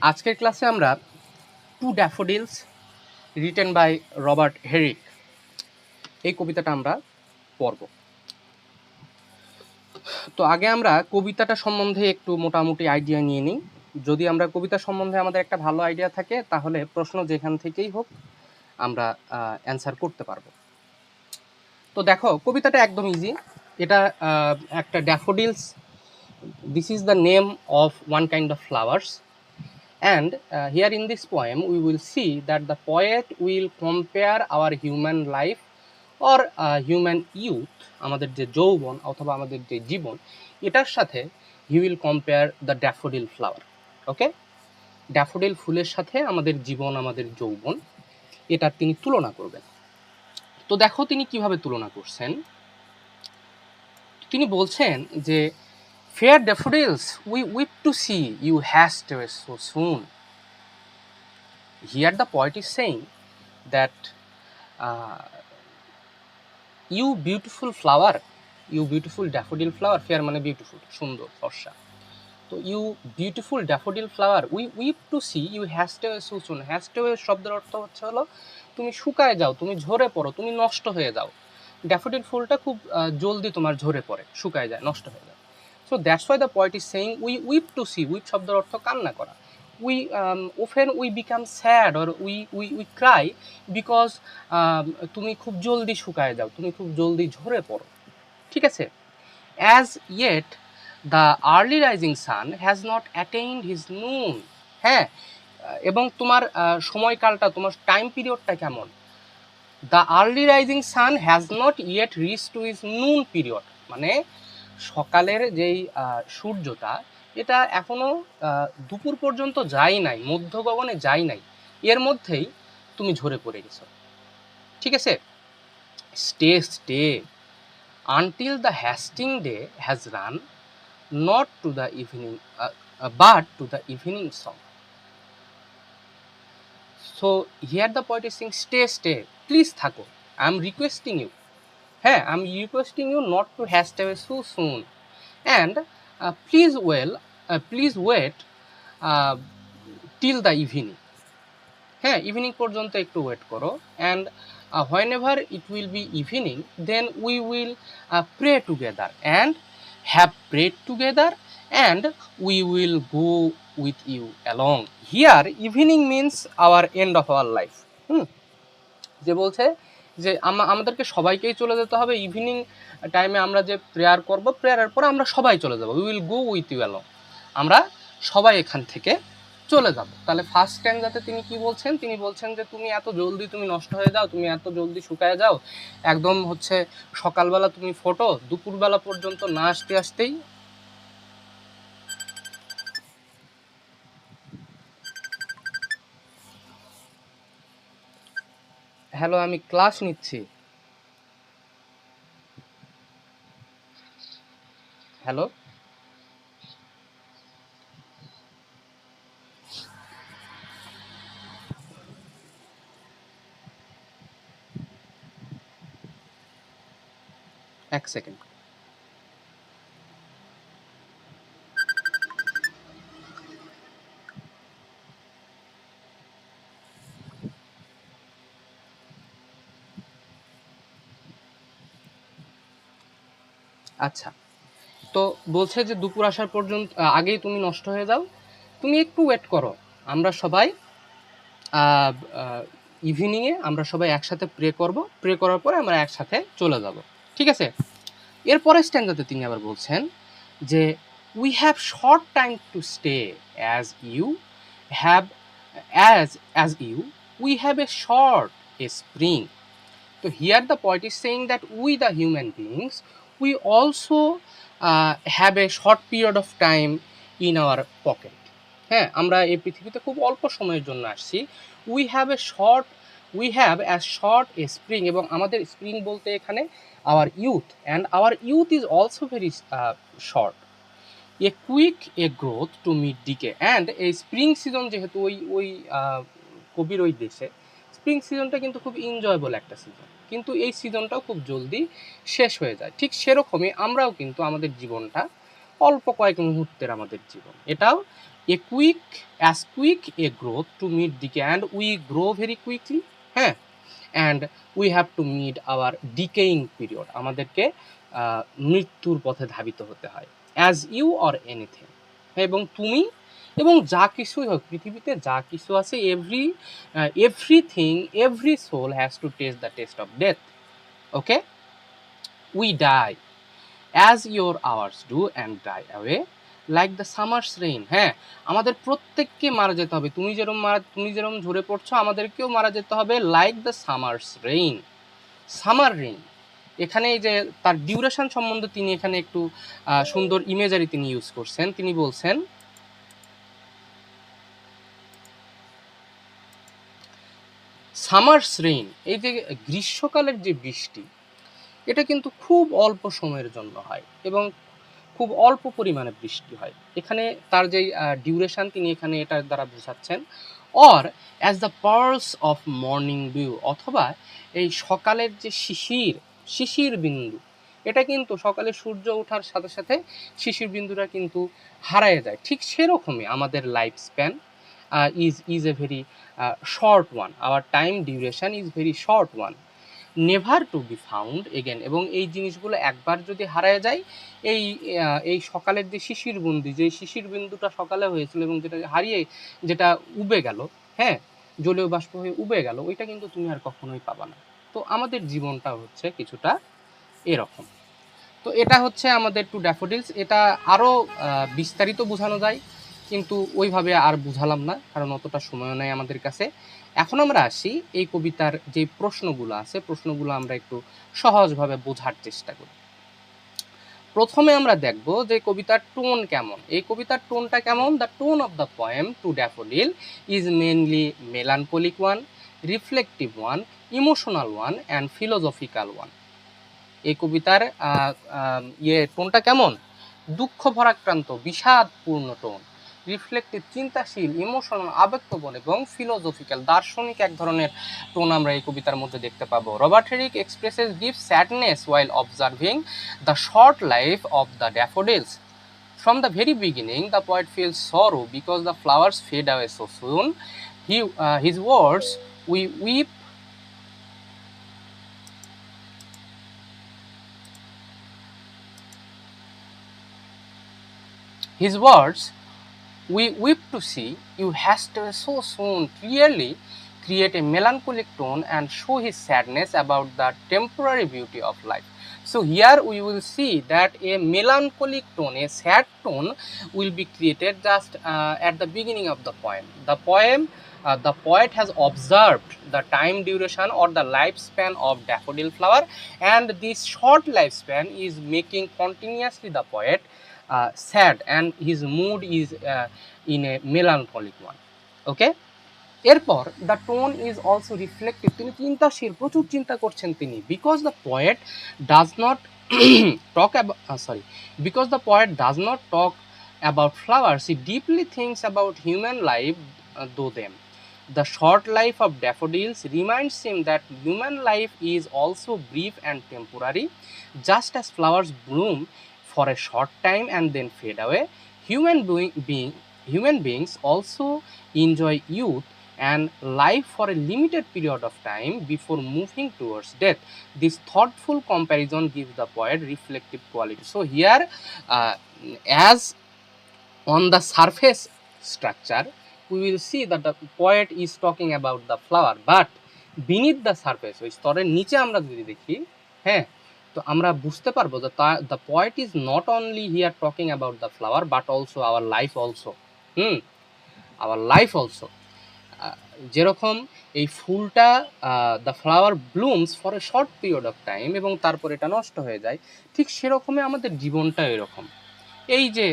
আজকের ক্লাসে আমরা to daffodils written by Robert Herrick এই কবিতাটা আমরা পড়ব। তো আগে আমরা কবিতাটা সম্বন্ধে একটু মোটামুটি আইডিয়া নিয়ে নিই। যদি আমরা কবিতা সম্বন্ধে আমাদের একটা ভালো আইডিয়া থাকে তাহলে প্রশ্ন যেখান থেকেই হোক আমরা অ্যান্সার করতে পারবো। তো দেখো কবিতাটা একদম ইজি। এটা একটা daffodils, this is the name of one kind of flowers. And here in this poem, we will see that the poet will compare our human life or human youth, আমাদের যে যৌবন অথবা আমাদের যে জীবন, এটার সাথে he will compare the daffodil flower. Okay, daffodil ফুলের সাথে আমাদের জীবন, আমাদের যৌবন, এটার তিনি তুলনা করবেন। তো দেখো তিনি কিভাবে তুলনা করছেন। তিনি বলছেন যে fair daffodils, we weep to see you haste away so soon. Here the poet is saying that you beautiful flower, you beautiful daffodil flower, fair মানে beautiful, সুন্দর, ফর্সা। তো you beautiful daffodil flower, we weep to see you haste away so soon. haste away শব্দের অর্থ হচ্ছে হলো তুমি শুকায় যাও, তুমি ঝরে পড়ো, তুমি নষ্ট হয়ে যাও। ড্যাফোডিল ফুলটা খুব জলদি তোমার ঝরে পড়ে, শুকায় যায়, নষ্ট হয়ে যায়। So that's why the poet is saying we weep to see. weep শব্দের অর্থ কান্না করা। we often we become sad or we cry because তুমি খুব জলদি শুকায় যাও, তুমি খুব জলদি ঝরে পড়ো, ঠিক আছে। as yet the early rising sun has not attained his noon. হ্যাঁ, এবং তোমার সময়কালটা, তোমার টাইম পিরিয়ডটা কেমন? the early rising sun has not yet reached to his noon period, মানে সকালের যেই সূর্যটা, এটা এখনো দুপুর পর্যন্ত যায় নাই, মধ্য গগনে যায় নাই, এর মধ্যেই তুমি ঝরে পড়ে গেছো, ঠিক আছে। Stay stay until the hasting day has run, not to the evening but to the evening song. So here the poet is sing stay stay, please থাকো, আই এম রিকোয়েস্টিং ইউ, হ্যাঁ, I am requesting you not to haste away so soon, and please wait till the evening. হ্যাঁ, evening পর্যন্ত একটু wait করো। And whenever it will be evening, then we will pray together and have prayed together and we will go with you along. Here evening means our end of our life. যে বলছে যে আমাদেরকে সবাইকেই চলে যেতে হবে evening টাইমে, আমরা যে প্রেয়ার করব, প্রেয়ারের পরে আমরা সবাই চলে যাব, we will go with you along, আমরা সবাই এখান থেকে চলে যাব। তাহলে ফার্স্ট স্ট্যান্ডাতে তিনি কি বলছেন? তিনি বলছেন যে তুমি এত জলদি তুমি নষ্ট হয়ে যাও, তুমি এত জলদি শুকায় যাও, একদম হচ্ছে সকালবেলা তুমি ফোটো, দুপুরবেলা পর্যন্ত না আসতে আসতেই হ্যালো, আমি ক্লাস নিচ্ছি, হ্যালো, এক সেকেন্ড। আচ্ছা, তো বলছে যে দুপুর আসার পর্যন্ত আগেই তুমি নষ্ট হয়ে যাও, তুমি একটু ওয়েট করো, আমরা সবাই ইভিনিংয়ে আমরা সবাই একসাথে প্রে করব, প্রে করার পরে আমরা একসাথে চলে যাব, ঠিক আছে। এরপরে স্ট্যান্ডাতে তিনি আবার বলছেন যে we have short time to stay as you have as you we have a short a spring. তো here the poet is saying that we the human beings we also have a short period of time in our pocket. হ্যাঁ, আমরা এই পৃথিবীতে খুব অল্প সময়ের জন্য আসছি। We have as short a spring, এবং আমাদের স্প্রিং বলতে এখানে our youth, and our youth is also very short, a quick a growth to meet decay. And এই স্প্রিং সিজন, যেহেতু ওই কবির ওই দেশে স্প্রিং সিজনটা কিন্তু খুব এনজয়েবল একটা সিজন, কিন্তু এই সিজনটাও খুব জলদি শেষ হয়ে যায়। ঠিক সেরকমই আমরাও কিন্তু আমাদের জীবনটা অল্প কয়েক মুহূর্তের আমাদের জীবন। এটাও as quick a growth to meet the and we grow very quickly, হ্যাঁ, and we have to meet our decaying period, আমাদেরকে মৃত্যুর পথে ধাবিত হতে হয়, as you or anything, এবং তুমি এবং যা কিছুই হোক পৃথিবীতে যা কিছু আছে every soul has to taste the taste of death. Okay, we die as your hours do and die away like the summer's rain. হ্যাঁ, আমাদের প্রত্যেককে মারা যেতে হবে। তুমি যেরকম ঝরে পড়ছো, আমাদেরকেও মারা যেতে হবে like the summer's rain. Summer rain, এখানে যে তার ডিউরেশন সম্বন্ধে তিনি এখানে একটু সুন্দর ইমেজারি তিনি ইউজ করছেন। তিনি বলছেন সামার্স রেইন, এই যে গ্রীষ্মকালের যে বৃষ্টি, এটা কিন্তু খুব অল্প সময়ের জন্য হয় এবং খুব অল্প পরিমাণে বৃষ্টি হয়। এখানে তার যে ডিউরেশন তিনি এখানে এটার দ্বারা বোঝাচ্ছেন। Or as the pearls of morning dew, অথবা এই সকালের যে শিশির বিন্দু, এটা কিন্তু সকালে সূর্য ওঠার সাথে সাথে শিশির বিন্দুটা কিন্তু হারায় যায়। ঠিক সেরকমই আমাদের life span is a very short one. Our time duration is very short one. Never to be found again, এবং এই জিনিসগুলো একবার যদি হারায় যায়, এই সকালের যে শিশির বিন্দুটা সকালে হয়েছিল এবং যেটা উবে গেল, হ্যাঁ, জলীয় বাষ্প হয়ে উবে গেল, ওইটা কিন্তু তুমি আর কখনোই পাবা না। তো আমাদের জীবনটা হচ্ছে কিছুটা এরকম। তো এটা হচ্ছে আমাদের টু ড্যাফোডিলস। এটা আরও বিস্তারিত বোঝানো যায়, কিন্তু ওইভাবে আর বুঝালাম না, কারণ অতটা সময়ও নেই আমাদের কাছে। এখন আমরা আসি এই কবিতার যে প্রশ্নগুলো আছে, প্রশ্নগুলো আমরা একটু সহজভাবে বোঝার চেষ্টা করি। প্রথমে আমরা দেখব যে কবিতার টোন কেমন। এই কবিতার টোনটা কেমন? The tone of the poem to daffodil is mainly melancholic one, reflective one, emotional one and philosophical one. এই কবিতার টোনটা কেমন? দুঃখ ভরাক্রান্ত, বিষাদপূর্ণ টোন, রিফ্লেক্টিভ চিন্তাশীল, ইমোশনাল আবেগপ্রবণ, এবং ফিলোসফিক্যাল দার্শনিক এক ধরনের টোন আমরা এই কবিতার মধ্যে দেখতে পাবো। Robert Herrick expresses deep sadness while observing the short life of the daffodils. From the very beginning, the poet feels sorrow because the flowers fade away so soon. His words, we weep His words, we weep to see you haste so soon, clearly create a melancholic tone and show his sadness about the temporary beauty of life. So here we will see that a melancholic tone, a sad tone will be created just at the beginning of the poem. The poet has observed the time duration or the lifespan of daffodil flower, and this short lifespan is making continuously the poet sad, and his mood is in a melancholic one. Okay, এরপর the tone is also reflective, তিনি চিন্তাশীল, প্রচুর চিন্তা করছেন তিনি। Because the poet does not talk about flowers, he deeply thinks about human life দো them. The short life of daffodils reminds him that human life is also brief and temporary. Just as flowers bloom for a short time and then fade away, human beings also enjoy youth and life for a limited period of time before moving towards death. This thoughtful comparison gives the poet reflective quality. So here, as on the surface structure, we will see that the poet is talking about the flower, but beneath the surface, ওই স্তরের নিচে আমরা যদি দেখি, হ্যাঁ, তো আমরা বুঝতে পারবো যে the poet is not only here talking about the flower but also our life also. our life also. যেরকম এই ফুলটা the flower blooms for a short period of time এবং তারপর এটা নষ্ট হয়ে যায়, ঠিক সেরকমই আমাদের জীবনটা এরকম। এই যে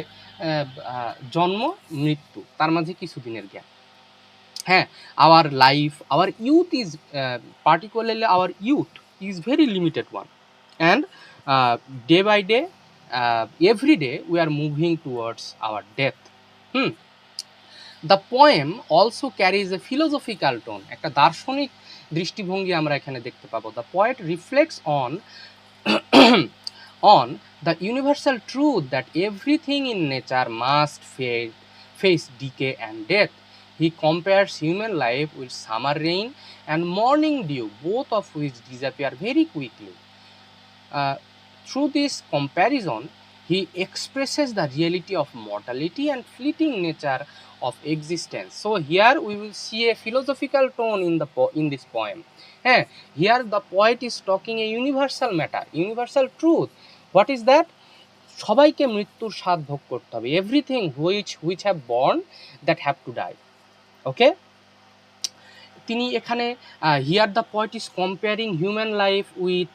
জন্ম মৃত্যু, তার মাঝে কিছুদিনের গ্যাপ। হ্যাঁ, our life, our youth is particularly our youth is very limited one, and day by day, every day we are moving towards our death. The poem also carries a philosophical tone, একটা দার্শনিক দৃষ্টিভঙ্গি আমরা এখানে দেখতে পাবো। The poet reflects on The universal truth that everything in nature must face decay and death. He compares human life with summer rain and morning dew, both of which disappear very quickly. Uh, Through this comparison, he expresses the reality of mortality and fleeting nature of existence. So here we will see a philosophical tone in this poem. Eh, Here the poet is talking a universal matter, universal truth. What is that? সবাইকে মৃত্যুর স্বাদ ভোগ করতে হবে, everything which have born that have to die. Okay, তিনি এখানে here the poet is comparing human life with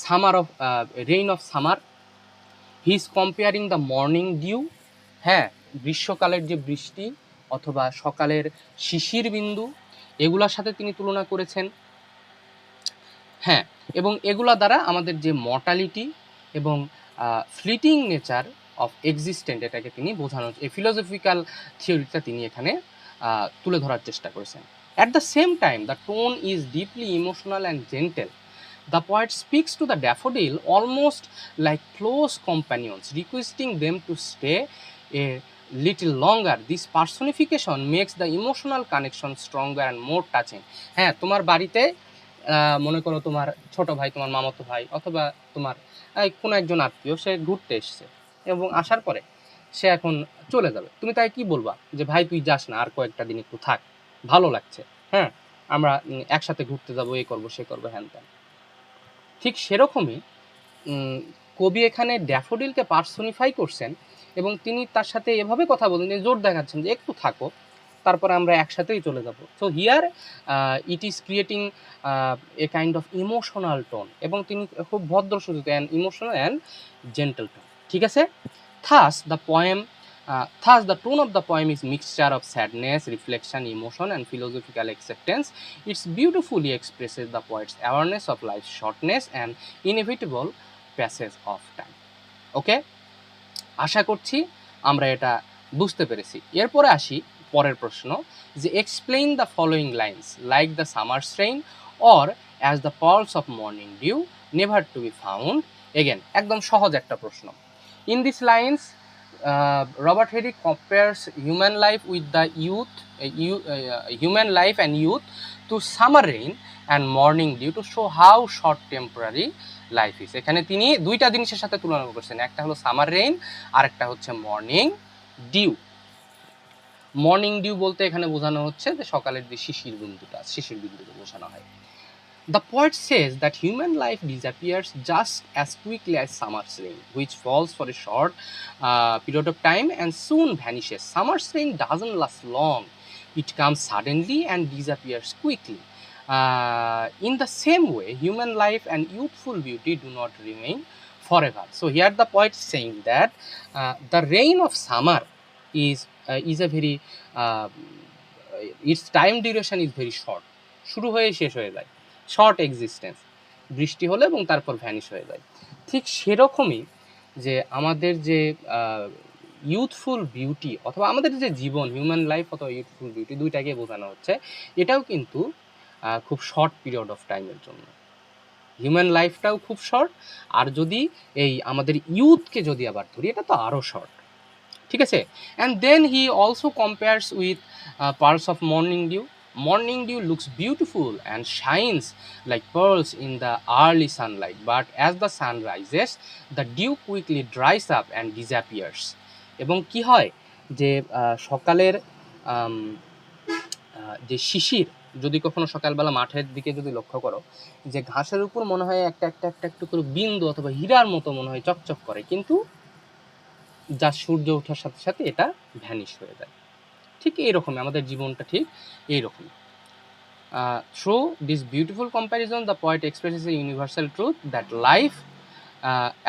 summer of rain of summer. He is comparing the morning dew, হ্যাঁ, গ্রীষ্মকালের যে বৃষ্টি অথবা সকালের শিশির বিন্দু, এগুলোর সাথে তিনি তুলনা করেছেন। হ্যাঁ, এবং এগুলা দ্বারা আমাদের যে মর্টালিটি এবং ফ্লিটিং নেচার অফ এক্সিস্টেন্ট, এটাকে তিনি বোঝানোর এই ফিলোসফিক্যাল থিওরিটা তিনি এখানে তুলে ধরার চেষ্টা করেছেন। At the same time the tone is deeply emotional and gentle. The poet speaks to the daffodil almost like close companions, requesting them to stay a little longer. This personification makes the emotional connection stronger and more touching. হ্যাঁ, তোমার বাড়িতে মনে করো তোমার ছোট ভাই, তোমার মামাতো ভাই অথবা তোমার কোনো একজন আত্মীয় সে ঘুরতে এসছে এবং আসার পরে সে এখন চলে যাবে, তুমি তাই কি বলবা যে ভাই তুই যাস না, আর কয়েকটা দিন একটু থাক, ভালো লাগছে, হ্যাঁ আমরা একসাথে ঘুরতে যাবো, এ করবো সে করবো হ্যান ত্যান। ঠিক সেরকমই কবি এখানে ড্যাফোডিলকে পার্সোনিফাই করছেন এবং তিনি তার সাথে এভাবে কথা বলেন যে জোর দেখাচ্ছেন যে একটু থাকো, তারপরে আমরা একসাথেই চলে যাব। So here it is creating a kind of emotional tone, এবং তিনি খুব ভদ্র সূচিত and emotional and gentle tone. ঠিক আছে, thus the tone of the poem is mixture of sadness, reflection, emotion and philosophical acceptance. It beautifully expresses the poet's awareness of life's shortness and inevitable passage of time. ওকে, আশা করছি আমরা এটা বুঝতে পেরেছি। এরপরে আসি পরের প্রশ্ন, যে explain the following lines like the summers rain or as the pearls of morning dew never to be found. Again একদম সহজ একটা প্রশ্ন। In this lines Robert Herrick compares human life with the human life and youth to summer rain and morning dew to show how short temporary life is. এখানে তিনি দুইটা জিনিসের সাথে তুলনা করছেন, একটা হলো সামার রেইন আর একটা হচ্ছে মর্নিং ডিউ। মর্নিং ডিউ বলতে এখানে বোঝানো হচ্ছে যে সকালের যে শিশির বিন্দুকে বোঝানো হয়। The poet says that human life disappears just as quickly as summer's rain, which falls for a short period of time and soon vanishes. Summer's rain doesn't last long. It comes suddenly and disappears quickly. In the same way, human life and youthful beauty do not remain forever. So here the poet is saying that the rain of summer is a very its time duration is very short. শুরু হয়ে শেষ হয়ে যায়, short existence, বৃষ্টি হলো এবং তারপর vanish হয়ে যায়। ঠিক সেরকমই যে আমাদের যে ইউথফুল বিউটি অথবা আমাদের যে জীবন, হিউম্যান লাইফ অথবা ইউথফুল বিউটি, দুইটাকে বোঝানো হচ্ছে। এটাও কিন্তু খুব শর্ট পিরিয়ড অফ টাইমের জন্য, হিউম্যান লাইফটাও খুব শর্ট, আর যদি এই আমাদের ইউথকে যদি আবার ধরি, এটা তো আরও শর্ট। ঠিক আছে, and then he also compares with pearls of morning dew. Morning dew looks beautiful and shines like pearls in the early sunlight, but as the sun rises, the dew quickly dries up and disappears. এবং কি হয় যে সকালের যে শিশির, যদি কখনো সকালবেলা মাঠের দিকে যদি লক্ষ্য করো, যে ঘাসের উপর মনে হয় একটা একটু করে বিন্দু অথবা হীরার মতো মনে হয় চকচক করে, কিন্তু যা সূর্য ওঠার সাথে সাথে এটা ভ্যানিশ হয়ে যায়। ঠিক এইরকমই আমাদের জীবনটা ঠিক এইরকমই। Through this beautiful comparison, the poet expresses a universal truth that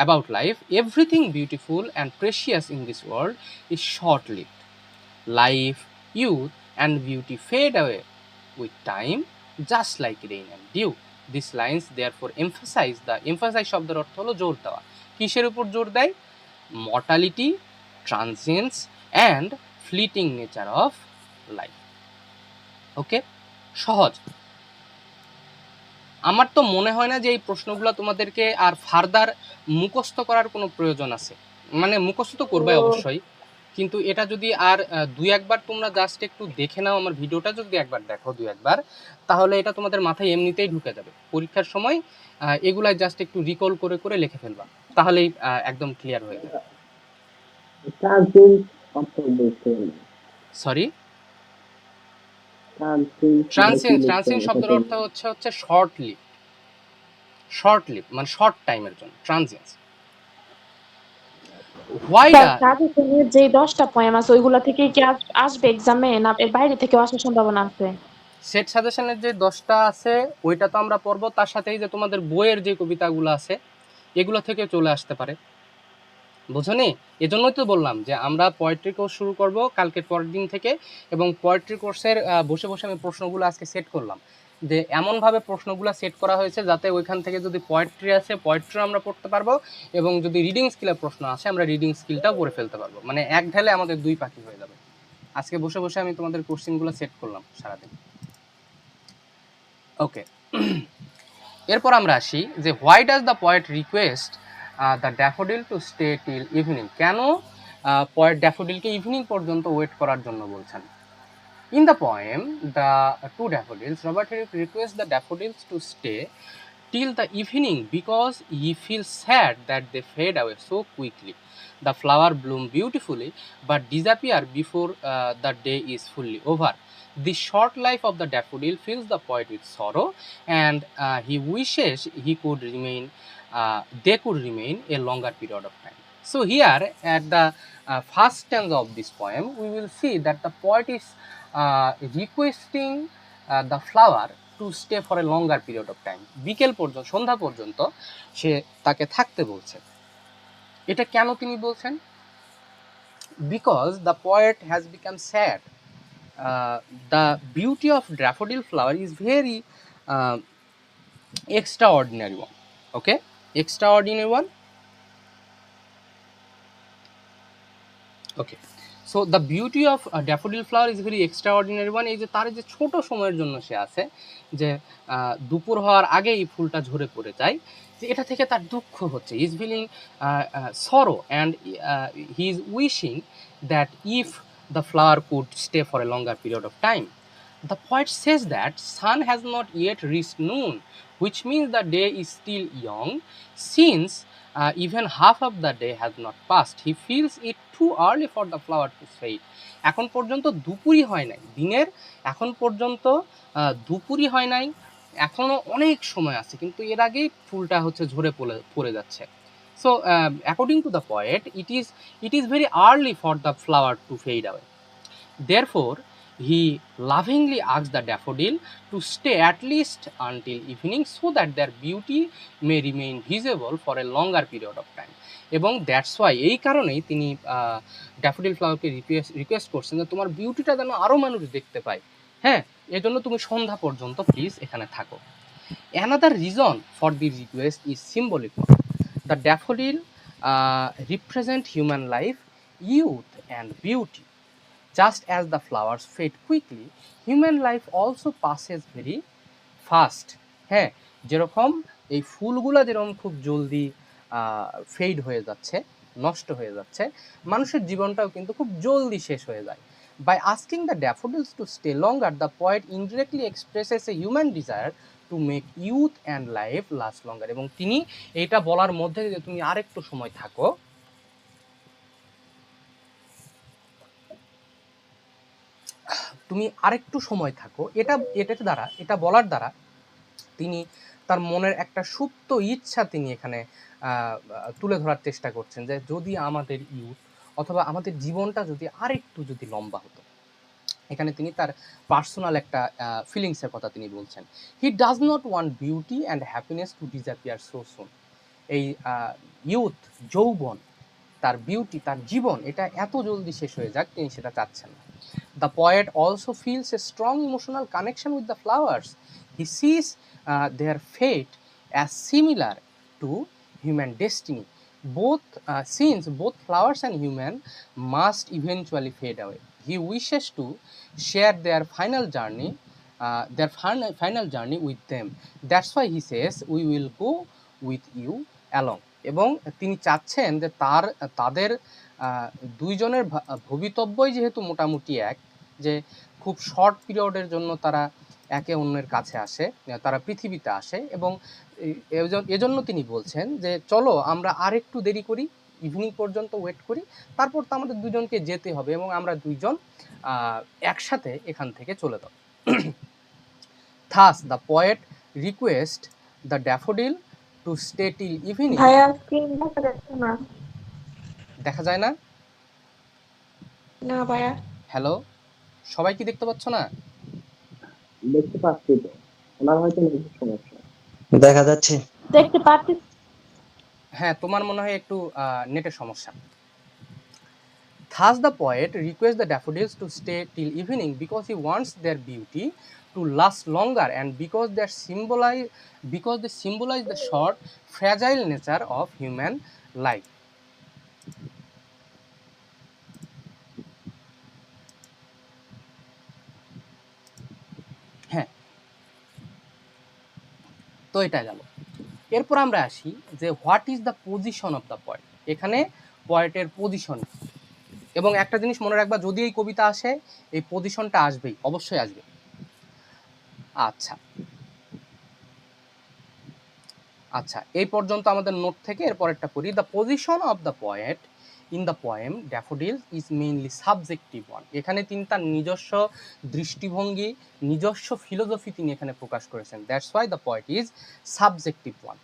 about life, everything beautiful and precious in this world is short-lived. Life, youth, and beauty fade away with time, just like rain and dew. These lines therefore emphasize শব্দের অর্থ হলো জোর দেওয়া। কিসের উপর জোর দেয়? Mortality, transience and fleeting nature of life. Okay, সহজ। আমার তো মনে হয় না যে এই প্রশ্নগুলো তোমাদেরকে আর ফার্দার মুখস্থ করার কোনো প্রয়োজন আছে। মানে মুখস্থ তো করবে অবশ্যই, কিন্তু এটা যদি আর দুই একবার তোমরা জাস্ট একটু দেখে নাও, আমার ভিডিওটা যদি একবার দেখো দুই একবার, তাহলে এটা তোমাদের মাথায় এমনিতেই ঢুকে যাবে। পরীক্ষার সময় এগুলাই জাস্ট একটু রিকল করে করে লিখে ফেলবা, তাহলেই একদম ক্লিয়ার হয়ে যাবে। সরি, ট্রান্সিয়েন্ট শব্দের অর্থ হচ্ছে শর্ট লিভ, শর্ট লিভ মানে শর্ট টাইমের জন্য ট্রানজিয়েন্স। হোয়াই যে 10টা পয়েম আছে ওইগুলা থেকে কি আসবে এক্সামে, না এর বাইরে থেকে আসার সম্ভাবনা আছে? সেট সাজেশনের যে 10টা আছে ওইটা তো আমরা পড়বো, তার সাথেই যে তোমাদের বইয়ের যে কবিতাগুলো আছে এগুলো থেকে চলে আসতে পারে, বুঝনি? এজন্যই তো বললাম যে আমরা পোয়েট্রি কোর্স শুরু করব কালকের পরের দিন থেকে, এবং পোয়েট্রি কোর্সের বসে বসে আমি প্রশ্নগুলো আজকে সেট করলাম, যে এমনভাবে প্রশ্নগুলো সেট করা হয়েছে যাতে ওইখান থেকে যদি পোয়েট্রি আছে পোয়েট্রি আমরা পড়তে পারবো, এবং যদি রিডিং স্কিলের প্রশ্ন আসে আমরা রিডিং স্কিলটাও পড়ে ফেলতে পারবো, মানে এক ঢেলে আমাদের দুই পাখি হয়ে যাবে। আজকে বসে বসে আমি তোমাদের কোশ্চেনগুলো সেট করলাম সারাদিন। ওকে, এরপর আমরা আসি যে why does the poet request the daffodil to stay till evening. কেন পয়েট ড্যাফোডিলকে ইভিনিং পর্যন্ত ওয়েট করার জন্য বলছেন? In the poem the two daffodils, Robert Herrick request the daffodils to stay till the evening because he feels sad that they fade away so quickly. The flower bloom beautifully but disappear before the day is fully over. The short life of the daffodil fills the poet with sorrow, and he wishes he could remain, they could remain a longer period of time. So here at the first stanza of this poem, we will see that the poet is requesting the flower to stay for a longer period of time. বিকেল পর্যন্ত, সন্ধ্যা পর্যন্ত সে তাকে থাকতে বলছে। এটা কেন তিনি বলছেন? Because the poet has become sad. The beauty of daffodil flower is very extraordinary one. Okay, extraordinary one. Okay, so the beauty of daffodil flower is very extraordinary one. এই যে তার যে ছোট সময়ের জন্য সে আছে, যে দুপুর হওয়ার আগেই ফুলটা ঝরে পড়ে যায়, যে এটা থেকে তার দুঃখ হচ্ছে, ইজ ফিলিং সরো, and he is wishing that if the flower could stay for a longer period of time. The poet says that sun has not yet reached noon, which means the day is still young, since even half of the day has not passed. He feels it too early for the flower to fade. এখন পর্যন্ত দুপুরই হয় নাই দিনের, এখন পর্যন্ত দুপুরই হয় নাই, এখনো অনেক সময় আছে, কিন্তু এর আগেই ফুলটা হচ্ছে ঝরে পড়ে যাচ্ছে। So according to the poet, it is very early for the flower to fade away. Therefore, he lovingly asked the daffodil to stay at least until evening so that their beauty may remain visible for a longer period of time. এবং that's why, এই কারণেই তিনি daffodil ফ্লাওয়ারকে request করছেন যে তোমার বিউটিটা যেন আরও মানুষ দেখতে পায়, হ্যাঁ, এজন্য তুমি সন্ধ্যা পর্যন্ত প্লিজ এখানে থাকো। Another reason for the request is symbolic one. The daffodil represent human life, youth and beauty. Just as the flowers fade quickly, human life also passes very fast. হ্যাঁ, যেরকম এই ফুলগুলো যেরকম খুব জলদি ফেড হয়ে যাচ্ছে, নষ্ট হয়ে যাচ্ছে, মানুষের জীবনটাও কিন্তু খুব জলদি শেষ হয়ে যায়। By asking the daffodils to stay longer, the poet indirectly expresses a human desire to make youth and life last longer. এবং তিনি এইটা বলার মধ্যে যে তুমি আরেকটু সময় থাকো, তুমি আরেকটু সময় থাকো, এটা বলার দ্বারা তিনি তার মনের একটা সুপ্ত ইচ্ছা তিনি এখানে তুলে ধরার চেষ্টা করছেন, যে যদি আমাদের ইউথ অথবা আমাদের জীবনটা যদি আরেকটু যদি লম্বা হতো। এখানে তিনি তার পার্সোনাল একটা ফিলিংসের কথা তিনি বলছেন। He does not want beauty and happiness to disappear so soon. এই ইউথ, যৌবন, তার বিউটি, তার জীবন, এটা এত জলদি শেষ হয়ে যাক তিনি সেটা চাচ্ছেন না। The poet also feels a strong emotional connection with the flowers. He sees their fate as similar to human destiny. Since both flowers and human must eventually fade away, he wishes to share their final journey their final journey with them. That's why he says we will go with you along. এবং তিনি চাচ্ছেন যে তাদের দুইজনের ভবিতব্যই যেহেতু মোটামুটি এক, যে খুব শর্ট পিরিয়ডের জন্য তারা একে অন্যের কাছে আসে, তারা পৃথিবীতে আসে, এবং এজন্য তিনি বলছেন যে চলো আমরা আরেকটু দেরি করি, ইভিনিং পর্যন্ত ওয়েট করি, তারপর তো আমাদের দুজনকে যেতে হবে এবং আমরা দুইজন একসাথে এখান থেকে চলে যাব। Thus the poet requests the daffodil to stay till evening. ভাইয়া স্ক্রিন দেখা যাচ্ছে না। দেখা যায় না? না ভাইয়া। হ্যালো, সবাই কি দেখতে পাচ্ছ না? দেখতে পাচ্ছি তো, ওনার হয়তো নেটের সমস্যা। দেখা যাচ্ছে। দেখতে পাচ্ছি। হ্যাঁ, তোমার মনে হয় একটু নেটের সমস্যা। Thus the poet requests the daffodils to stay till evening because he wants their beauty to last longer and because they symbolize the short, fragile nature of human life. হ্যাঁ, তো এটা গেল। এরপর আমরা আসি যে what is the position of the poet. এখানে পয়েটের position, এবং একটা জিনিস মনে রাখবা, যদি এই কবিতা আসে এই পজিশনটা আসবেই, অবশ্যই আসবে। আচ্ছা আচ্ছা, এই পর্যন্ত আমাদের নোট থেকে এরপরেরটা পড়ি। The position of the poet in the poem daffodil is mainly subjective one. এখানে তিনি তার নিজস্ব দৃষ্টিভঙ্গি, নিজস্ব ফিলোসফি তিনি এখানে প্রকাশ করেছেন। That's why the poet is subjective one.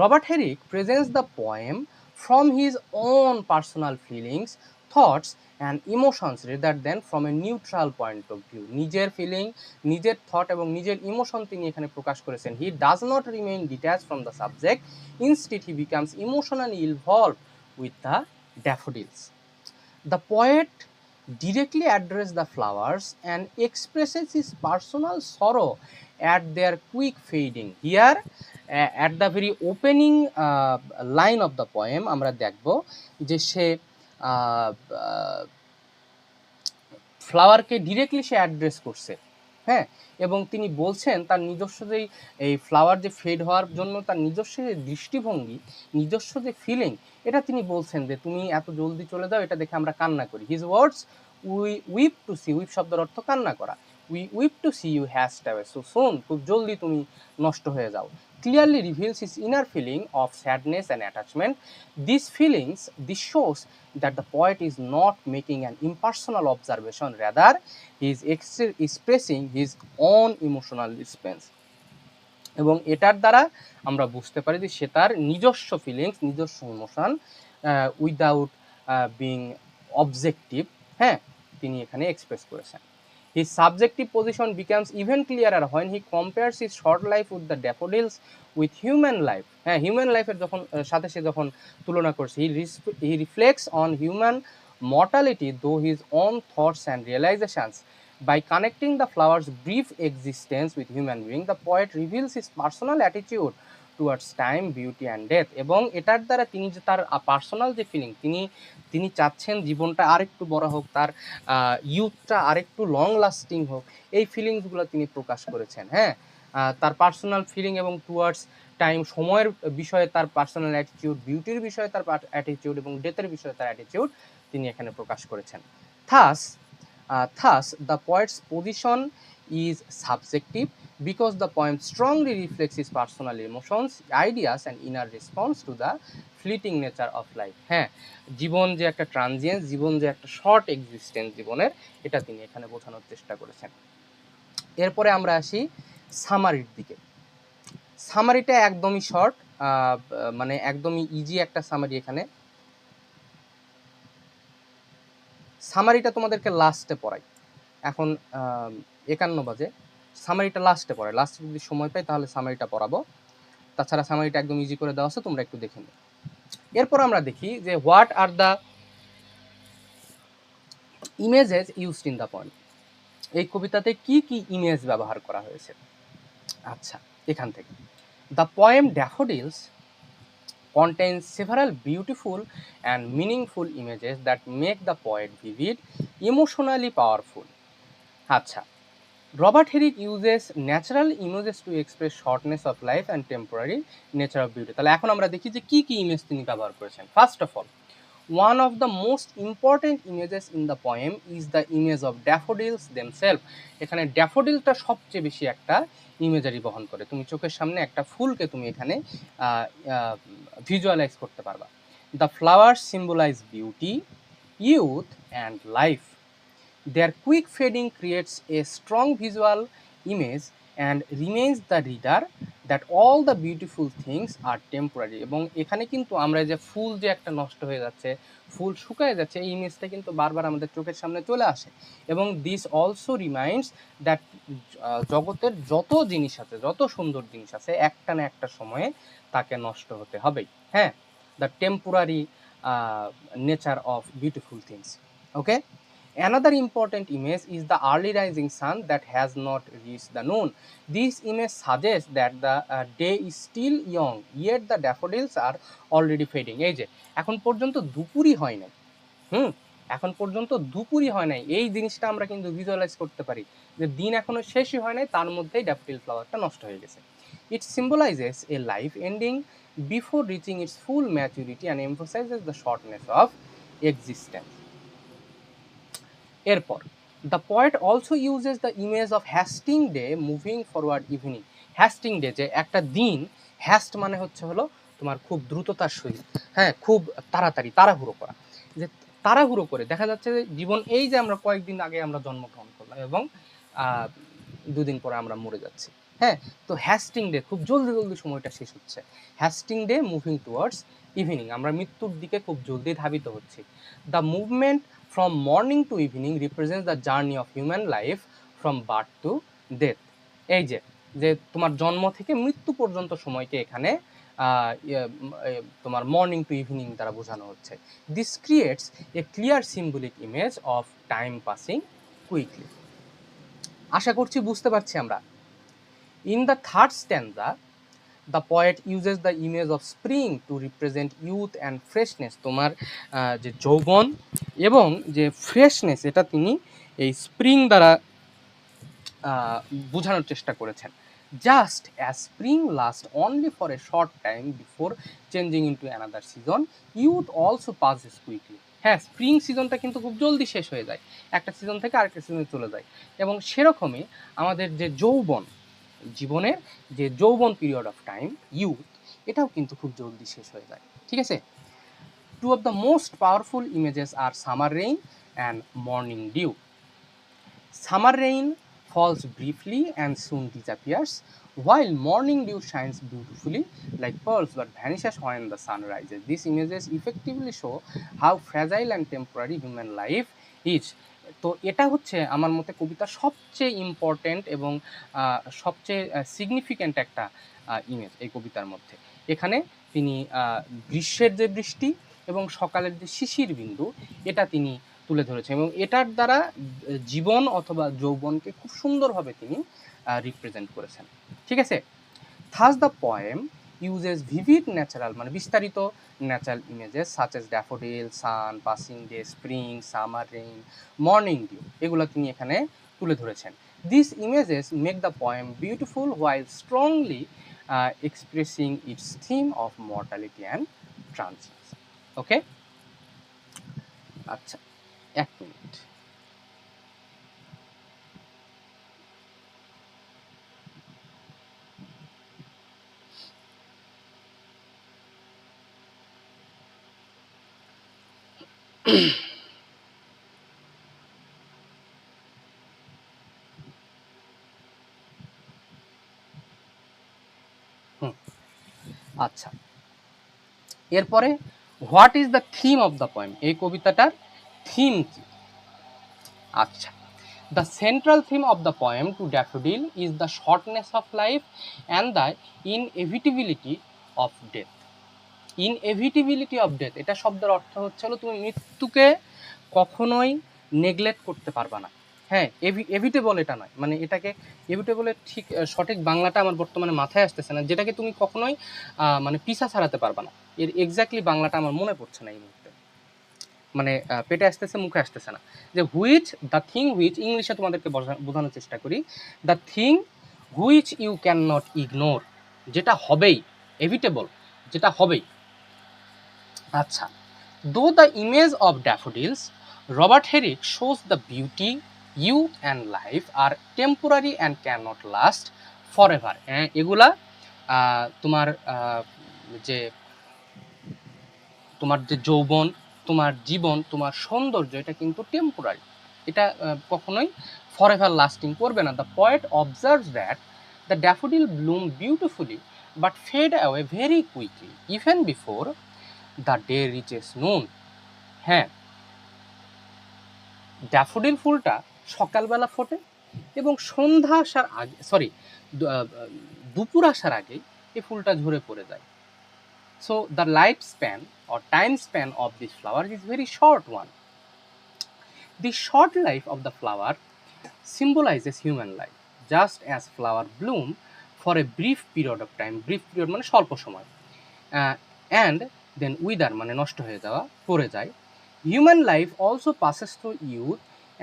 Robert Herrick presents the poem from his own personal feelings, thoughts and emotions rather than from a neutral point of view. নিজের ফিলিং, নিজের থট এবং নিজের emotion তিনি এখানে প্রকাশ করেছেন। হি does not remain detached from the subject, instead he becomes emotionally involved with the daffodils. The poet directly addresses the flowers and expresses his personal sorrow at their quick fading. Here, at the very opening line of the poem, আমরা দেখব যে সে ফ্লাওয়ারকে directly সে address করছে, হ্যাঁ, এবং তিনি বলছেন তার নিজস্ব যেই এই ফ্লাওয়ার যে ফেড হওয়ার জন্য তার নিজস্ব যে দৃষ্টিভঙ্গি, নিজস্ব যে ফিলিং, এটা তিনি বলছেন যে তুমি এত জলদি চলে যাও, এটা দেখে আমরা কান্না করি। His words we weep to see, weep শব্দের অর্থ কান্না করা, we weep to see you haste away so soon, খুব জলদি তুমি নষ্ট হয়ে যাও, clearly reveals his inner feeling of sadness and attachment. This shows that the poet is not making an impersonal observation, rather he is expressing his own emotional response. এবং এটার দ্বারা আমরা বুঝতে পারি যে সে তার নিজস্ব ফিলিংস, নিজস্ব ইমোশন উইদাউট বিং অবজেক্টিভ, হ্যাঁ, তিনি এখানে এক্সপ্রেস করেছেন। His subjective position becomes even clearer when he compares his short life with the daffodils with human life. হ্যাঁ, হিউম্যান লাইফের সাথে সে যখন তুলনা করছে, he reflects on human mortality through his own thoughts and realizations. By connecting the flower's brief existence with human being, the poet reveals his personal attitude towards time, beauty and death. এবং এটার দ্বারা তিনি যে তার personal যে feeling, তিনি চাচ্ছেন জীবনটা আরেকটু বড় হোক, তার ইউথটা আরেকটু লং লাস্টিং হোক, এই ফিলিংসগুলো তিনি প্রকাশ করেছেন। হ্যাঁ, তার পার্সোনাল ফিলিং এবং টুয়ার্ডস টাইম, সময়ের বিষয়ে তার পার্সোনাল অ্যাটিটিউড, বিউটির বিষয়ে তার অ্যাটিটিউড এবং ডেথের বিষয়ে তার অ্যাটিটিউড তিনি এখানে প্রকাশ করেছেন। Thus, the poet's position is subjective because the poem strongly reflects his personal emotions, ideas and inner response to the fleeting nature of life. হ্যাঁ, জীবন যে একটা ট্রানজিয়েন্স, জীবন যে একটা শর্ট এক্সিস্টেন্স জীবনের, এটা তিনি এখানে বোঝানোর চেষ্টা করেছেন। এরপরে আমরা আসি সামারির দিকে। সামারিটা একদমই শর্ট, মানে একদমই ইজি একটা সামারি। এখানে সামারিটা তোমাদেরকে লাস্টে পড়াই, এখন 51 বাজে, সামারিটা লাস্টে পড়াই, লাস্টে যদি সময় পাই তাহলে সামারিটা পড়াবো, তাছাড়া সামারিটা একদম ইজি করে দেওয়া আছে, তোমরা একটু দেখে নিও। এরপর আমরা দেখি যে what are the images used in the poem. এই কবিতাতে কি কি ইমেজ ব্যবহার করা হয়েছে। আচ্ছা, এখান থেকে the poem daffodils contains several beautiful and meaningful images that make the poet vivid, emotionally powerful. আচ্ছা, Robert Herrick uses natural images to express shortness of life and temporary nature of beauty. তাহলে এখন আমরা দেখি যে কি কি image তিনি ব্যবহার করেছেন। First of all, one of the most important images in the poem is the image of daffodils themselves. এখানে ড্যাফোডিলটা সবচেয়ে বেশি একটা ইমেজারি বহন করে। তুমি চোখের সামনে একটা ফুলকে তুমি এখানে ভিজুয়ালাইজ করতে পারবা। The flowers symbolise beauty, youth and life. Their quick fading creates a strong visual image and remains the reader that all the beautiful things are temporary. এবং এখানে কিন্তু আমরা যে ফুল যে একটা নষ্ট হয়ে যাচ্ছে, ফুল শুকায় যাচ্ছে, এই ইমেজটা কিন্তু বারবার আমাদের চোখের সামনে চলে আসে। এবং দিস অলসো রিমাইন্ডস দ্যাট জগতের যত জিনিস আছে, যত সুন্দর জিনিস আছে, একটা না একটা সময়ে তাকে নষ্ট হতে হবেই। হ্যাঁ, the temporary nature of beautiful things. Okay, another important image is the early rising sun that has not reached the noon. This image suggests that the day is still young, yet the daffodils are already fading. এই যে এখন পর্যন্ত দুপুরই হয় নাই, এখন পর্যন্ত দুপুরই হয় নাই, এই জিনিসটা আমরা কিন্তু ভিজুয়ালাইজ করতে পারি যে দিন এখনো শেষই হয় নাই, তার মধ্যেই ড্যাফোডিল ফ্লাওয়ারটা নষ্ট হয়ে গেছে। It symbolises a life ending before reaching its full maturity and emphasises the shortness of existence. এরপর, the poet also uses the image of hasting day moving forward evening. Hasting day, যে একটা দিন, হ্যাস্ট মানে হচ্ছে হলো তোমার খুব দ্রুততার সহিত, হ্যাঁ, খুব তাড়াতাড়ি, তাড়াহুড়ো করা, যে তাড়াহুড়ো করে দেখা যাচ্ছে যে জীবন, এই যে আমরা কয়েকদিন আগে আমরা জন্মগ্রহণ করলাম এবং দুদিন পরে আমরা মরে যাচ্ছি। হ্যাঁ, তো হ্যাস্টিং ডে, খুব জলদি জলদি সময়টা শেষ হচ্ছে। হ্যাস্টিং ডে মুভিং টুয়ার্ডস ইভিনিং, আমরা মৃত্যুর দিকে খুব জলদি ধাবিত হচ্ছি। The movement from morning to evening represents the journey of human life from birth to death. এই যে যে তোমার জন্ম থেকে মৃত্যু পর্যন্ত সময়কে এখানে তোমার মর্নিং টু ইভিনিং দ্বারা বোঝানো হচ্ছে। This creates a clear symbolic image of time passing quickly. আশা করছি বুঝতে পারছি আমরা। In the third stanza, the poet uses the image of spring to represent youth and freshness. তোমার যে যৌবন এবং যে ফ্রেশনেস, এটা তিনি এই স্প্রিং দ্বারা বোঝানোর চেষ্টা করেছেন। Just as spring last only for a short time before changing into another season, youth also passes quickly. হ্যাঁ, স্প্রিং সিজনটা কিন্তু খুব জলদি শেষ হয়ে যায়, একটা সিজন থেকে আরেকটা সিজনে চলে যায়, এবং সেরকমই আমাদের যে যৌবন, জীবনের যে যৌবন পিরিয়ড অফ টাইম, ইউথ, এটাও কিন্তু খুব জলদি শেষ হয়ে যায়। ঠিক আছে, two of the most powerful images are summer rain and morning dew. Summer rain falls briefly and soon disappears, while morning dew shines beautifully like pearls but vanishes when the sun rises. These images effectively show how fragile and temporary human life is. তো এটা হচ্ছে আমার মতে কবিতার সবচেয়ে important এবং সবচেয়ে significant একটা ইমেজ এই কবিতার মধ্যে। এখানে তিনি গ্রীষ্মের যে বৃষ্টি এবং সকালের যে শিশির বিন্দু, এটা তিনি তুলে ধরেছেন এবং এটার দ্বারা জীবন অথবা যৌবনকে খুব সুন্দরভাবে তিনি রিপ্রেজেন্ট করেছেন। ঠিক আছে, thus the poem uses vivid natural, মানে বিস্তারিত natural images such as daffodil, sun, passing day, spring, summer rain, morning dew, এগুলো তিনি এখানে তুলে ধরেছেন। This images make the poem beautiful while strongly expressing its theme of mortality and transience. Okay, আচ্ছা, এক minute. আচ্ছা, এরপরে what is the theme of the poem, এই কবিতাটার থিম কি? আচ্ছা, the central theme of the poem to daffodil is the shortness of life and the inevitability of death. Inevitability of death, এটা শব্দের অর্থ হচ্ছে হলো তুমি মৃত্যুকে কখনোই নেগলেক্ট করতে পারবা না। হ্যাঁ, এভিটেবল এটা নয়, মানে এটাকে এভিটেবলের ঠিক সঠিক বাংলাটা আমার বর্তমানে মাথায় আসতেছে না, যেটাকে তুমি কখনোই মানে পিছা ছাড়াতে পারবা না, এর এক্স্যাক্টলি বাংলাটা আমার মনে পড়ছে না এই মুহূর্তে। মানে পেটে আসতেছে, মুখে আসতেছে না। যে হুইচ দ্য থিং হুইচ, ইংলিশে তোমাদেরকে বোঝানোর চেষ্টা করি, the thing which you can not ignore, যেটা হবেই, এভিটেবল, যেটা হবেই। আচ্ছা, though the image of daffodils, Robert Herrick shows the beauty, youth and life are temporary and can not last for ever. হ্যাঁ, এগুলা তোমার যে তোমার যে যৌবন, তোমার জীবন, তোমার সৌন্দর্য, এটা কিন্তু টেম্পোরারি, এটা কখনোই ফর এভার লাস্টিং করবে না। The poet observes that the daffodil bloom beautifully but fade away very quickly even before the day reaches noon. হ্যাঁ, ড্যাফোডিল ফুলটা সকালবেলা ফোটে এবং সন্ধ্যা আসার আগে, সরি, দুপুর আসার আগেই এই ফুলটা ঝরে পড়ে যায়। So the lifespan or time span of this flower is very short one. The short life of the flower symbolizes human life, just as flower bloom for a brief period of time, brief period মানে স্বল্প সময়, and then wither মানে নষ্ট হয়ে যাওয়া, পড়ে যায়. Human life also passes through youth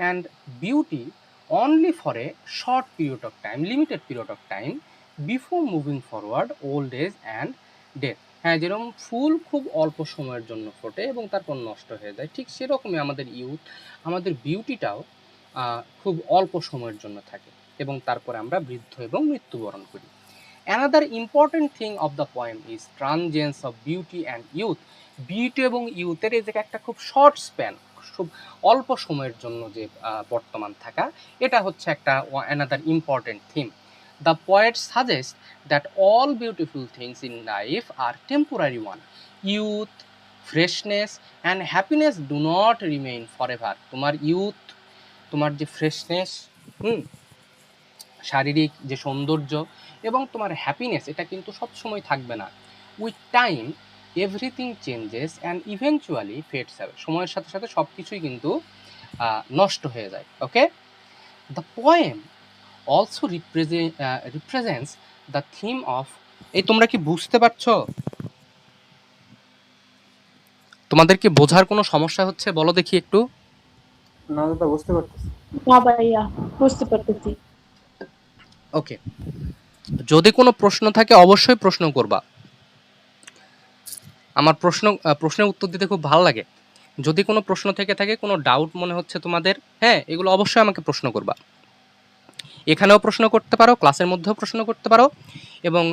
and beauty only for a short period of time, limited period of time, before moving forward old age and death. হ্যাঁ, যেরকম ফুল খুব অল্প সময়ের জন্য ফোটে এবং তারপর নষ্ট হয়ে যায়, ঠিক সেরকমই আমাদের ইউথ, আমাদের বিউটিটাও খুব অল্প সময়ের জন্য থাকে এবং তারপরে আমরা বৃদ্ধ এবং মৃত্যুবরণ করি। Another important thing of the poem is transience of beauty and youth. Beauty এবং ইউথের এই যে একটা খুব শর্ট স্প্যান, খুব অল্প সময়ের জন্য যে বর্তমান থাকা, এটা হচ্ছে একটা another important theme. The poet suggests that all beautiful things in life are temporary one. Youth, freshness and happiness do not remain forever. তোমার ইউথ, তোমার যে ফ্রেশনেস, শারীরিক যে সৌন্দর্য এবং তোমার হ্যাপিনেস, এটা কিন্তু সবসময় থাকবে না। With time everything changes and eventually fades away, সময়ের সাথে সাথে সব কিছুই কিন্তু নষ্ট হয়ে যায়। Okay, the poem also represents the theme of, এই তোমরা কি বুঝতে পারছো? তোমাদের কি বোঝার কোনো সমস্যা হচ্ছে? বলো দেখি একটু। না দাদা, বুঝতে পারতেছি। না ভাইয়া, বুঝতে পারতেছি। ওকে, যদি কোনো প্রশ্ন থাকে অবশ্যই প্রশ্ন করবা। আমার প্রশ্নের উত্তর দিতে খুব ভালো লাগে। যদি কোনো প্রশ্ন থেকে থাকে, কোনো ডাউট মনে হচ্ছে তোমাদের, হ্যাঁ, এগুলো অবশ্যই আমাকে প্রশ্ন করবা। এখানেও প্রশ্ন করতে পারো, ক্লাসের মধ্যেও প্রশ্ন করতে পারো, এবং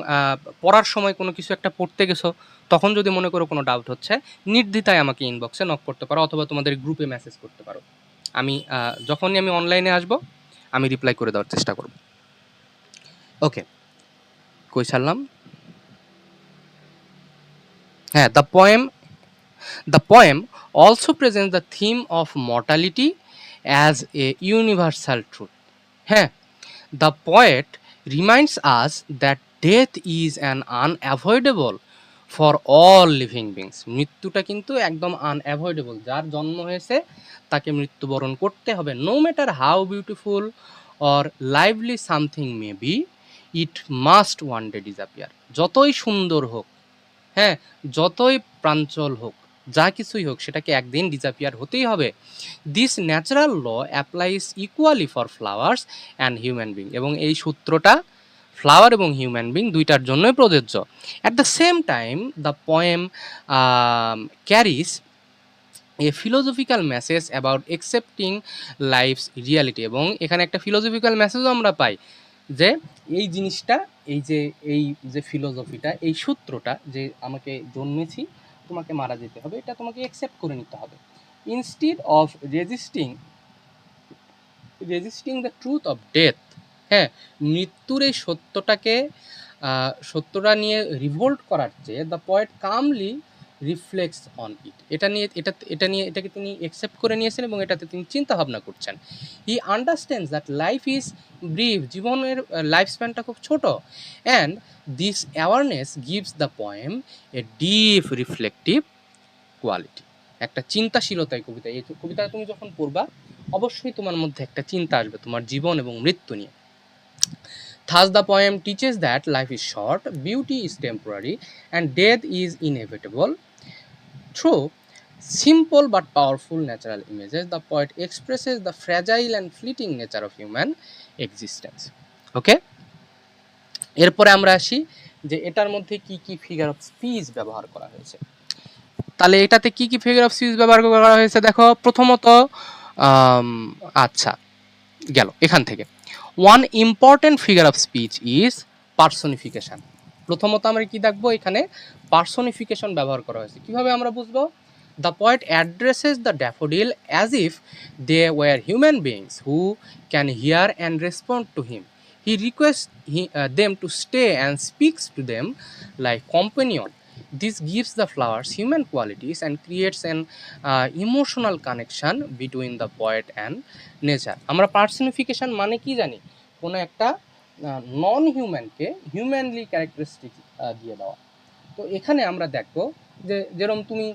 পড়ার সময় কোনো কিছু একটা পড়তে গেছো, তখন যদি মনে করো কোনো ডাউট হচ্ছে, নির্দ্বিধায় আমাকে ইনবক্সে নক করতে পারো অথবা তোমাদের গ্রুপে মেসেজ করতে পারো। আমি যখনই আমি অনলাইনে আসব, আমি রিপ্লাই করে দেওয়ার চেষ্টা করব। ওকে, কই ছাড়লাম? হ্যাঁ, The poem also presents the theme of mortality as a universal truth. হ্যাঁ, the poet reminds us that death is an unavoidable for all living beings. মৃত্যুটা কিন্তু একদম unavoidable, যার জন্ম হয়েছে তাকে মৃত্যুবরণ করতে হবে। No matter how beautiful or lively something may be, it must one day disappear. যতই সুন্দর হোক, হ্যাঁ, যতই প্রাঞ্চল হোক, যা কিছুই হোক, সেটাকে একদিন ডিসঅ্যাপিয়ার হতেই হবে। This natural law applies equally for flowers and human being, এবং এই সূত্রটা ফ্লাওয়ার এবং হিউম্যান বিং দুইটার জন্যই প্রযোজ্য। At the same time the poem carries a philosophical message about accepting life's reality, এবং এখানে একটা ফিলোসফিক্যাল মেসেজও আমরা পাই, যে এই জিনিসটা, এই যে ফিলোসফিটা, এই সূত্রটা, যে আমাকে জন্মেছি, তোমাকে মারা যেতে হবে, এটা তোমাকে অ্যাকসেপ্ট করে নিতে হবে। Instead of resisting the truth of death, হ্যাঁ, মৃত্যুর এই সত্যটা নিয়ে রিভোল্ট করার চেয়ে the poet calmly reflects on it, এটাকে তিনি অ্যাকসেপ্ট করে নিয়েছেন এবং এটাতে তিনি চিন্তা ভাবনা করছেন। He understands that life is brief, জীবনের লাইফ স্প্যানটা খুব ছোট, and this awareness gives the poem a deep reflective quality. একটা চিন্তাশীলতায় কবিতা, এই কবিতা তুমি যখন পড়বা, অবশ্যই তোমার মধ্যে একটা চিন্তা আসবে তোমার জীবন এবং মৃত্যু নিয়ে। Thus the poem teaches that life is short, beauty is temporary, and death is inevitable. Through simple but powerful natural images, the poet expresses the fragile and fleeting nature of human existence. ওকে, এরপরে আমরা আসি যে এটার মধ্যে কি কি figure of speech ব্যবহার করা হয়েছে। তাহলে এটাতে কি কি ফিগার অফ স্পিচ ব্যবহার করা হয়েছে দেখো। প্রথমত আচ্ছা গেল এখান থেকে, one important figure of speech is personification. প্রথমত আমরা কি দেখবো, এখানে পার্সনিফিকেশন ব্যবহার করা হয়েছে। কিভাবে আমরা বুঝবো? The poet addresses the daffodil as if they were human beings who can hear and respond to him. He request them to stay and speaks to them like companion. This gives the flowers human qualities and creates an emotional connection between the poet and nature. আমরা personification মানে কি জানি? কোনো একটা নন হিউম্যানকে humanly characteristic দিয়ে দেওয়া। তো এখানে আমরা দেখব যে যেরকম তুমি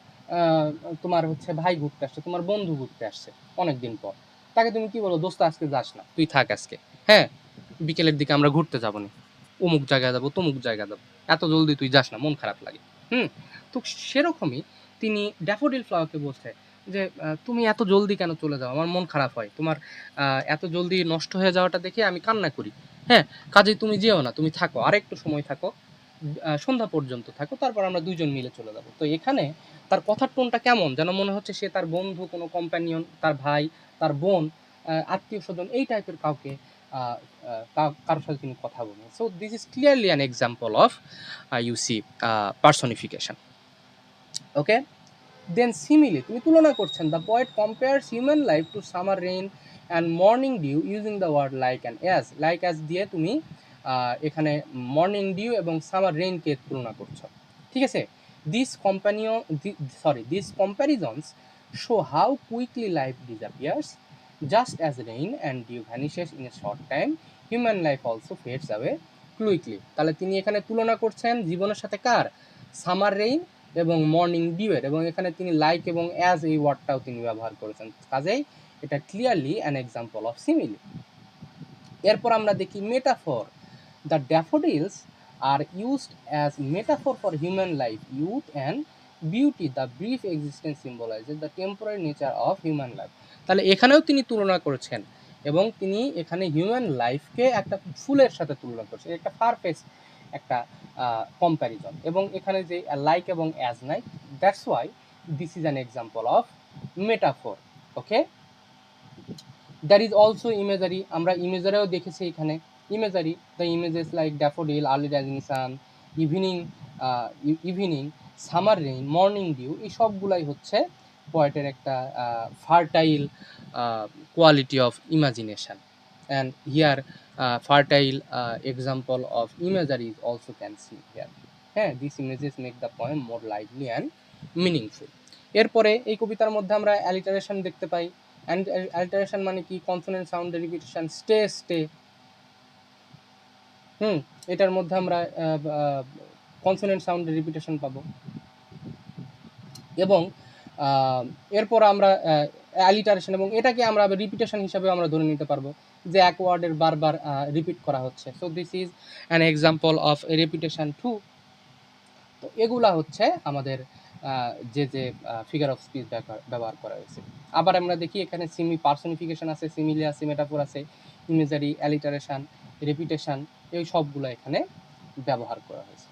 তোমার হচ্ছে ভাই ঘুরতে আসছে, তোমার বন্ধু ঘুরতে আসছে অনেক দিন পর, তাকে তুমি কি বলো? দোস্ত আজকে যাস না, তুই থাক আজকে, হ্যাঁ বিকেলের দিকে আমরা ঘুরতে যাবো না, অমুক জায়গায় যাবো, তমুক জায়গায় যাবো, এত জলদি তুই যাস না, মন খারাপ লাগে। তো সেরকমই তিনি ড্যাফোডিল ফ্লাওয়ারকে বলছে যে তুমি এত জলদি কেন চলে যাও, আমার মন খারাপ হয়, তোমার এত জলদি নষ্ট হয়ে যাওয়াটা দেখে আমি কান্না করি, হ্যাঁ কাজেই তুমি যেও না, তুমি থাকো, আর একটু সময় থাকো, সন্ধ্যা পর্যন্ত থাকো, তারপর আমরা দুইজন মিলে চলে যাব। তো এখানে তার কথার টোনটা কেমন যেন মনে হচ্ছে সে তার বন্ধু, কোনো কম্প্যানিয়ন, তার ভাই, তার বোন, আত্মীয় স্বজন এই টাইপের কাউকে কারোর সাথে তিনি কথা বলেন। So this is clearly an example of you see personification. Okay, then simile তুমি তুলনা করছেন। The poet compares human life to summer rain and morning dew using the word like and as. Like as দিয়ে তুমি এখানে morning dew এবং summer রেইনকে তুলনা করছো, ঠিক আছে। This comparisons show how quickly life disappears just as rain and dew vanishes in a short time, human life also fades away quickly. তাহলে তিনি এখানে তুলনা করছেন জীবনের সাথে কার? সামার রেইন এবং মর্নিং ডিউয়ের, এবং এখানে তিনি লাইক এবং অ্যাজ এই ওয়ার্ডটাও তিনি ব্যবহার করেছেন, কাজেই এটা clearly an example of simile. এরপর আমরা দেখি metaphor. The daffodils are used as metaphor for human life, youth and beauty. The brief existence symbolises the temporary nature of human life. তাহলে এখানেও তিনি তুলনা করেছেন, এবং তিনি এখানে হিউম্যান লাইফকে একটা ফুলের সাথে তুলনা করছেন, একটা পারফেক্ট একটা কম্প্যারিজন। এবং এখানে যে লাইক এবং অ্যাজ নাই, that's why this is an example of metaphor. Okay, that is also imagery. আমরা ইমেজারিও দেখেছি এখানে। Imagery, the images like daffodil, early rising sun, evening, summer rain, morning dew, এই সবগুলাই হচ্ছে পোয়েটের একটা fertile quality of imagination. And here fertile example of imagery is also can see here. হ্যাঁ, this images make the poem more lively and meaningful. এরপরে এই কবিতার মধ্যে আমরা অ্যালিটারেশন দেখতে পাই। অ্যান্ড অ্যালিটারেশন মানে কি? কনসোনেন্ট সাউন্ডের রিপিটেশন, স্টে স্টে। এটার মধ্যে আমরা কনসোনেন্ট সাউন্ডের রিপিটেশন পাবো। এবং এরপর আমরা অ্যালিটারেশন, এবং এটাকে আমরা রিপিটেশন হিসাবে আমরা ধরে নিতে পারবো যে এক ওয়ার্ডের বারবার রিপিট করা হচ্ছে। So this is an example of repetition too. তো এগুলা হচ্ছে আমাদের যে ফিগার অফ স্পিচ ব্যবহার করা হয়েছে। আবার আমরা দেখি এখানে পার্সনিফিকেশন আছে, সিমিলি আছে, মেটাফোর আছে, ইমেজারি, অ্যালিটারেশন, রিপিটেশন, এই সবগুলো এখানে ব্যবহার করা হয়েছে।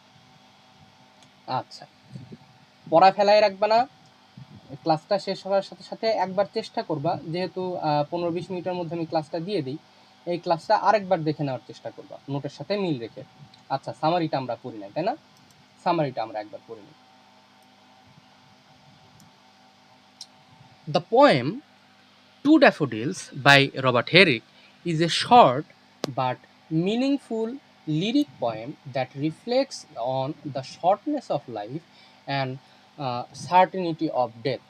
আচ্ছা, পড়া ফেলায় রাখবা না, ক্লাসটা শেষ হওয়ার সাথে সাথে একবার চেষ্টা করবা, যেহেতু 15-20 মিনিটের মধ্যে আমি ক্লাসটা দিয়ে দিই, এই ক্লাসটা আরেকবার দেখে নেওয়ার চেষ্টা করবা নোটের সাথে মিল রেখে। আচ্ছা, সামারিটা আমরা পড়ি নাই, তাই না? সামারিটা আমরা একবার পড়ে নিই। The poem Two Daffodils by Robert Herrick is a short but meaningful lyric poem that reflects on the shortness of life and certainty of death.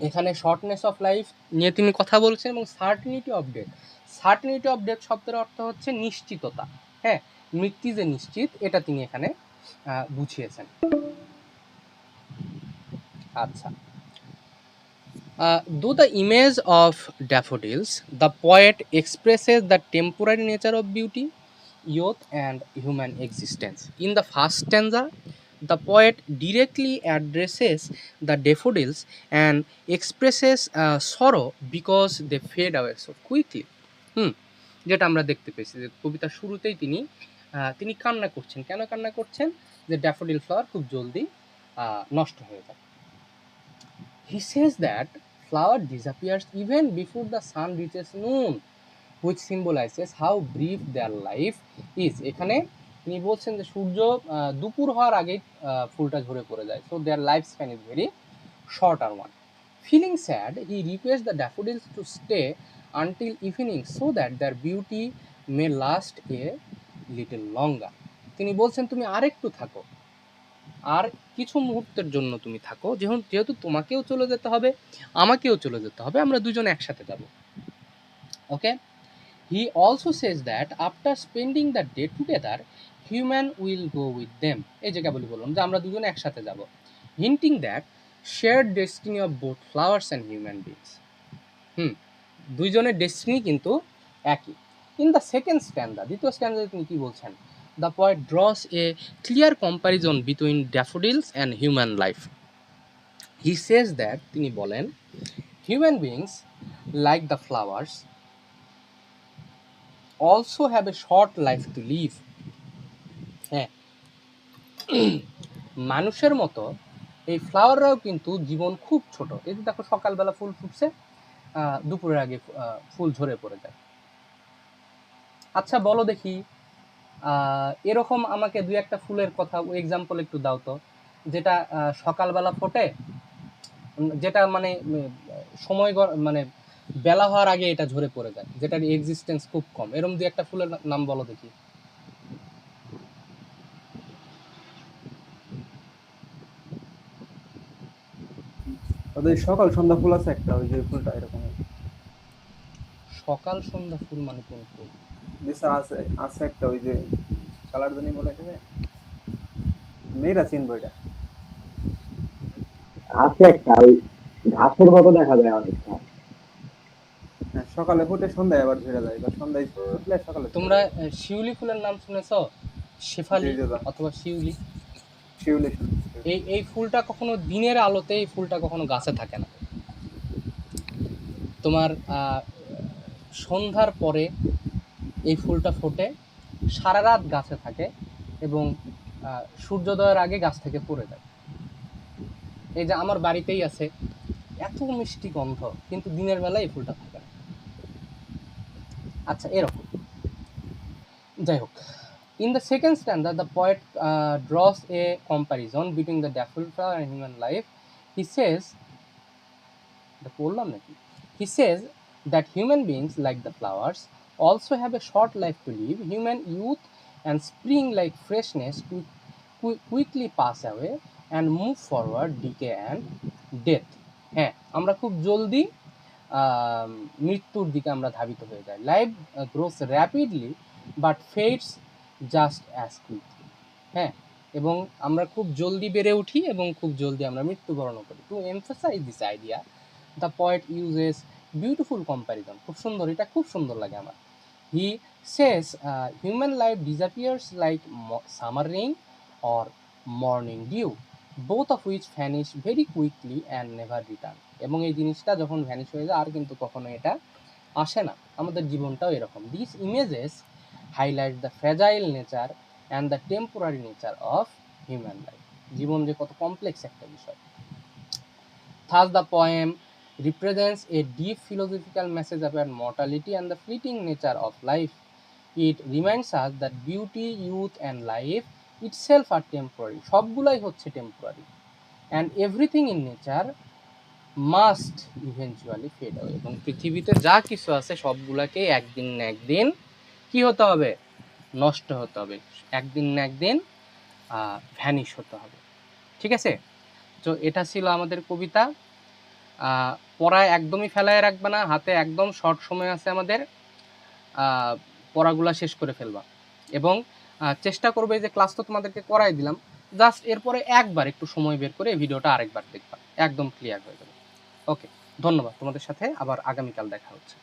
এখানে শর্টনেস অফ লাইফ নিয়ে তিনি কথা বলছেন, এবং certainty of death. Certainty of death শব্দের অর্থ হচ্ছে নিশ্চিততা, হ্যাঁ, মৃত্যু যে নিশ্চিত, এটা তিনি এখানে বুঝিয়েছেন। আচ্ছা, though the image of daffodils, the poet expresses the temporary nature of beauty, youth and human existence. In the first stanza, the poet directly addresses the daffodils and expresses sorrow because they fade away so quickly. যেটা আমরা দেখতে পেয়েছি যে কবিতার শুরুতেই তিনি কান্না করছেন। কেন কান্না করছেন? যে ড্যাফোডিল ফ্লাওয়ার খুব জলদি নষ্ট হয়ে যায়। He says that flower disappears even before the sun reaches noon, which symbolizes how brief their life is. এখানে তিনি বলছেন যে সূর্য দুপুর হওয়ার আগেই ফুলটা ঝরে পড়ে যায়। So their lifespan is very shorter one. Feeling sad, he requests the daffodils to stay until evening so that their beauty may last a little longer. তিনি বলছেন তুমি আরেকটু থাকো, আর কিছু মুহূর্তের জন্য তুমি থাকো, যেহেতু তোমাকেও চলে যেতে হবে, আমাকেও চলে যেতে হবে, আমরা দুজন একসাথে যাব। Okay, he also says that after spending the day together human will go with them. এই যে কেবলই বললাম যে আমরা দুজন একসাথে যাব, hinting that shared destiny of both flowers and human beings. দুইজনের ডেস্টিনি কিন্তু একই। ইন দ্য সেকেন্ড স্ট্যান্ডা, দ্বিতীয় স্ট্যান্ডাতে তিনি কি বলছেন? The poet draws a clear comparison between daffodils and human life. He says that তিনি বলেন human beings like the flowers also have a short life to live. হ্যাঁ, মানুষের মতো এই ফ্লাওয়াররাও কিন্তু জীবন খুব ছোট। এই যে দেখো সকালবেলা ফুল ফুটছে, দুপুরের আগে ফুল ঝরে পড়ে যায়। আচ্ছা বলো দেখি, এরকম আমাকে দুই একটা ফুলের কথা এক্সাম্পল একটু দাও তো, যেটা সকালবেলা ফোটে, যেটা মানে সময় মানে বেলা হওয়ার আগে এটা ঝরে পড়ে যায়, যেটার এক্সিস্টেন্স খুব কম। এরকম দুই একটা ফুলের নাম বলো দেখি। ওদের সকাল সন্ধ্যা ফুল আছে একটা, ওই যে ফুলটা এরকম সকাল সন্ধ্যা ফুল মানে কোন ফুল? দিশা আছে আছে একটা, ওই যে কালার জানি বলে এখানে, মেয়েরা চিনবো এটা। আছে একটা, ওই ঘাসের মতো দেখা যায় অনেকটা। হ্যাঁ, সকালে ফুটে সন্ধ্যায় আবার ঝরে যায়, বা সন্ধ্যায় ফুটলে সকালে। তোমরা শিউলি ফুলের নাম শুনেছো? শেফালি জি দাদা। অথবা শিউলি। শিউলি এই ফুলটা কখনো দিনের আলোতে, এই ফুলটা কখনো গাছে থাকে না। তোমার সন্ধ্যার পরে এই ফুলটা ফোটে, সারা রাত গাছে থাকে এবং সূর্যোদয়ের আগে গাছ থেকে পড়ে যায়। এই যে আমার বাড়িতেই আছে, এত মিষ্টি গন্ধ, কিন্তু দিনের বেলায় এই ফুলটা থাকে না। আচ্ছা এরকম, যাই হোক। In the second stanza, the poet draws a comparison between the daffodil flower and human life. He says, he says that human beings, like the flowers, also have a short life to live. Human youth and spring-like freshness quickly pass away and move forward decay and death. হ্যাঁ, আমরা খুব জলদি মৃত্যুর দিকে আমরা ধাবিত হয়ে যাই। Life gross rapidly but fades just as quickly. হ্যাঁ, এবং আমরা খুব জলদি বেড়ে উঠি এবং খুব জলদি আমরা মৃত্যুবরণ করি। To emphasise this idea, the poet uses beautiful comparison. খুব সুন্দর, এটা খুব সুন্দর লাগে আমার। He says human life disappears like summer rain or morning dew, both of which vanish very quickly and never return. এবং এই জিনিসটা যখন ভ্যানিশ হয়ে যায় আর কিন্তু কখনো এটা আসে না। আমাদের জীবনটাও এরকম। This images highlight the fragile nature and the temporary nature of human life. জীবন যে কত কমপ্লেক্স একটা বিষয়। Thus the poem represents a deep philosophical message about mortality and the fleeting nature of life. It reminds us that beauty, youth and life itself are temporary. সবগুলাই হচ্ছে temporary, and everything in nature must eventually fade away. এবং পৃথিবীতে যা কিছু আছে সবগুলাকে একদিন না একদিন কি হতে হবে? নষ্ট হতে হবে, একদিন না একদিন ভ্যানিশ হতে হবে। ঠিক আছে, তো এটা ছিল আমাদের কবিতা। পড়ায় একদমই ফেলায় রাখবে না, হাতে একদম শর্ট সময় আছে আমাদের, পড়াগুলা শেষ করে ফেলবা এবং চেষ্টা করবে যে ক্লাস তো তোমাদেরকে করাই দিলাম, জাস্ট এরপরে একবার একটু সময় বের করে ভিডিওটা আরেকবার দেখবা, একদম ক্লিয়ার হয়ে যাবে। ওকে, ধন্যবাদ। তোমাদের সাথে আবার আগামীকাল দেখা হচ্ছে।